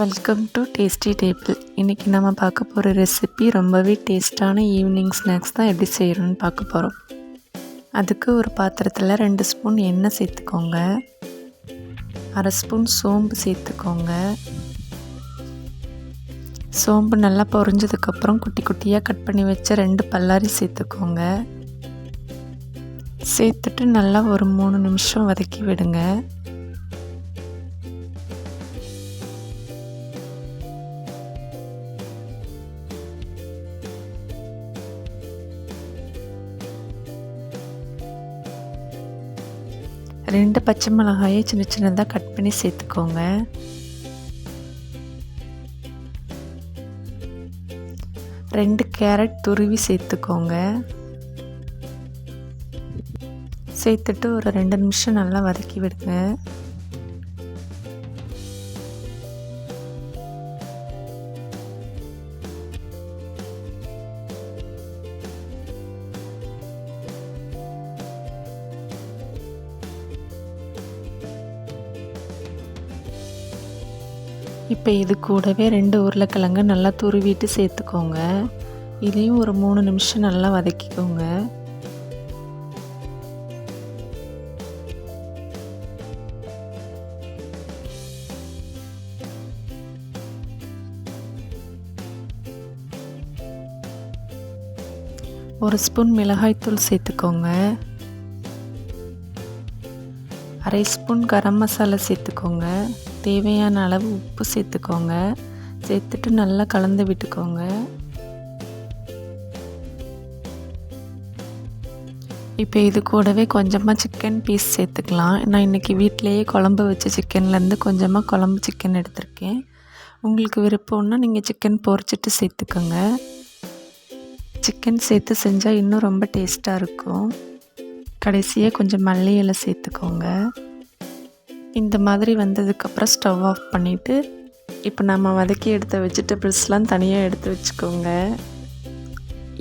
Welcome to tasty table. இன்றைக்கி நம்ம பார்க்க போகிற ரெசிபி ரொம்பவே டேஸ்ட்டான ஈவினிங் ஸ்நாக்ஸ் தான் எப்படி செய்கிறோன்னு பார்க்க போகிறோம். அதுக்கு ஒரு பாத்திரத்தில் 2 ஸ்பூன் எண்ணெய் சேர்த்துக்கோங்க. 1/2 ஸ்பூன் சோம்பு சேர்த்துக்கோங்க. சோம்பு நல்லா பொரிஞ்சதுக்கப்புறம் குட்டி குட்டியாக கட் பண்ணி வச்ச 2 பல்லாரி சேர்த்துக்கோங்க. சேர்த்துட்டு நல்லா ஒரு 3 நிமிஷம் வதக்கி விடுங்க. ரெண்டு பச்சை மிளகாயை சின்ன சின்னதாக கட் பண்ணி சேர்த்துக்கோங்க. ரெண்டு கேரட் துருவி சேர்த்துக்கோங்க. சேர்த்துட்டு ஒரு 2 நிமிஷம் நல்லா வதக்கி விடுங்க. இப்போ இது கூடவே 2 உருளைக்கிழங்கு நல்லா துருவிட்டு சேர்த்துக்கோங்க. இதையும் ஒரு 3 நிமிஷம் நல்லா வதக்கிக்கோங்க. ஒரு ஸ்பூன் மிளகாய்த்தூள் சேர்த்துக்கோங்க. 1/2 ஸ்பூன் கரம் மசாலா சேர்த்துக்கோங்க. தேவையான அளவு உப்பு சேர்த்துக்கோங்க. சேர்த்துட்டு நல்லா கலந்து விட்டுக்கோங்க. இப்போ இது கூடவே கொஞ்சமாக சிக்கன் பீஸ் சேர்த்துக்கலாம். நான் இன்றைக்கி வீட்டிலையே குழம்பு வச்ச சிக்கன்லேருந்து கொஞ்சமாக குழம்பு சிக்கன் எடுத்திருக்கேன். உங்களுக்கு விருப்பம்னா நீங்கள் சிக்கன் பொரிச்சிட்டு சேர்த்துக்கோங்க. சிக்கன் சேர்த்து செஞ்சால் இன்னும் ரொம்ப டேஸ்ட்டாக இருக்கும். கடைசியாக கொஞ்சம் மல்லி இலை சேர்த்துக்கோங்க. இந்த மாதிரி வந்ததுக்கப்புறம் ஸ்டவ் ஆஃப் பண்ணிவிட்டு இப்போ நம்ம வதக்கி எடுத்த வெஜிடபிள்ஸ்லாம் தனியாக எடுத்து வச்சுக்கோங்க.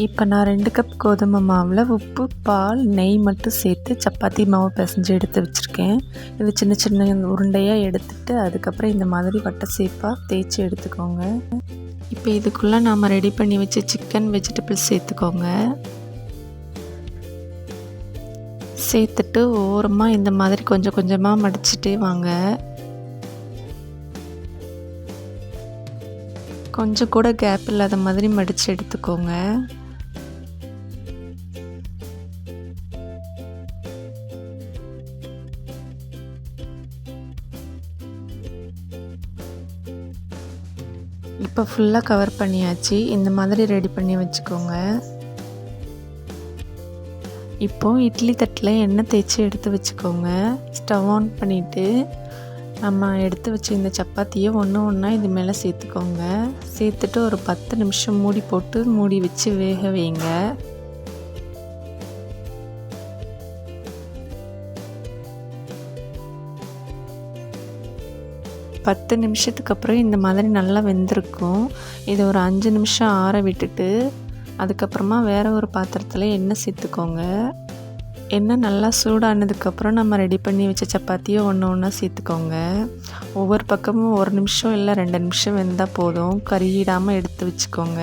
இப்போ நான் 2 கப் கோதுமை மாவில் உப்பு, பால், நெய் மட்டும் சேர்த்து சப்பாத்தி மாவு பிசைஞ்சு எடுத்து வச்சுருக்கேன். இது சின்ன சின்ன உருண்டையாக எடுத்துகிட்டு அதுக்கப்புறம் இந்த மாதிரி வட்டை சேப்பாக தேய்ச்சி எடுத்துக்கோங்க. இப்போ இதுக்குள்ளே நாம் ரெடி பண்ணி வச்ச சிக்கன் வெஜிடபிள்ஸ் சேர்த்துக்கோங்க. சேர்த்துட்டு ஓரமாக இந்த மாதிரி கொஞ்சம் கொஞ்சமாக மடிச்சுட்டே வாங்க. கொஞ்சம் கூட கேப் இல்லாத மாதிரி மடித்து எடுத்துக்கோங்க. இப்போ ஃபுல்லாக கவர் பண்ணியாச்சு. இந்த மாதிரி ரெடி பண்ணி வச்சுக்கோங்க. இப்போது இட்லி தட்டில் எண்ணெய் தேய்ச்சி எடுத்து வச்சுக்கோங்க. ஸ்டவ் ஆன் பண்ணிவிட்டு நம்ம எடுத்து வச்ச இந்த சப்பாத்தியை ஒன்று ஒன்றா இது மேலே சேர்த்துக்கோங்க. சேர்த்துட்டு ஒரு 10 நிமிஷம் மூடி போட்டு மூடி வச்சு வேக வைங்க. பத்து நிமிஷத்துக்கு அப்புறம் இந்த மாதிரி நல்லா வெந்திருக்கும். இதை ஒரு 5 நிமிஷம் ஆற விட்டுட்டு அதுக்கப்புறமா வேறு ஒரு பாத்திரத்தில் எண்ணெய் சேர்த்துக்கோங்க. எண்ணெய் நல்லா சூடானதுக்கப்புறம் நம்ம ரெடி பண்ணி வச்ச சப்பாத்தியை ஒன்று ஒன்றா சேர்த்துக்கோங்க. ஒவ்வொரு பக்கமும் 1 நிமிஷம் இல்லை 2 நிமிஷம் வெந்தால் போதும். கறியிடாமல் எடுத்து வச்சுக்கோங்க.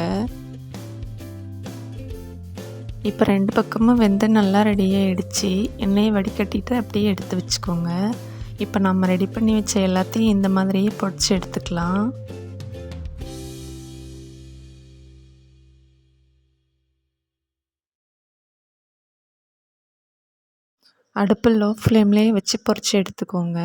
இப்போ 2 பக்கமும் வெந்து நல்லா ரெடியாகிடுச்சு. எண்ணெயை வடிகட்டிட்டு அப்படியே எடுத்து வச்சுக்கோங்க. இப்போ நம்ம ரெடி பண்ணி வச்ச எல்லாத்தையும் இந்த மாதிரியே பொரிச்சு எடுத்துக்கலாம். அடுப்பு லோ ஃப்ளேம்லேயே வச்சு பொரிச்சு எடுத்துக்கோங்க.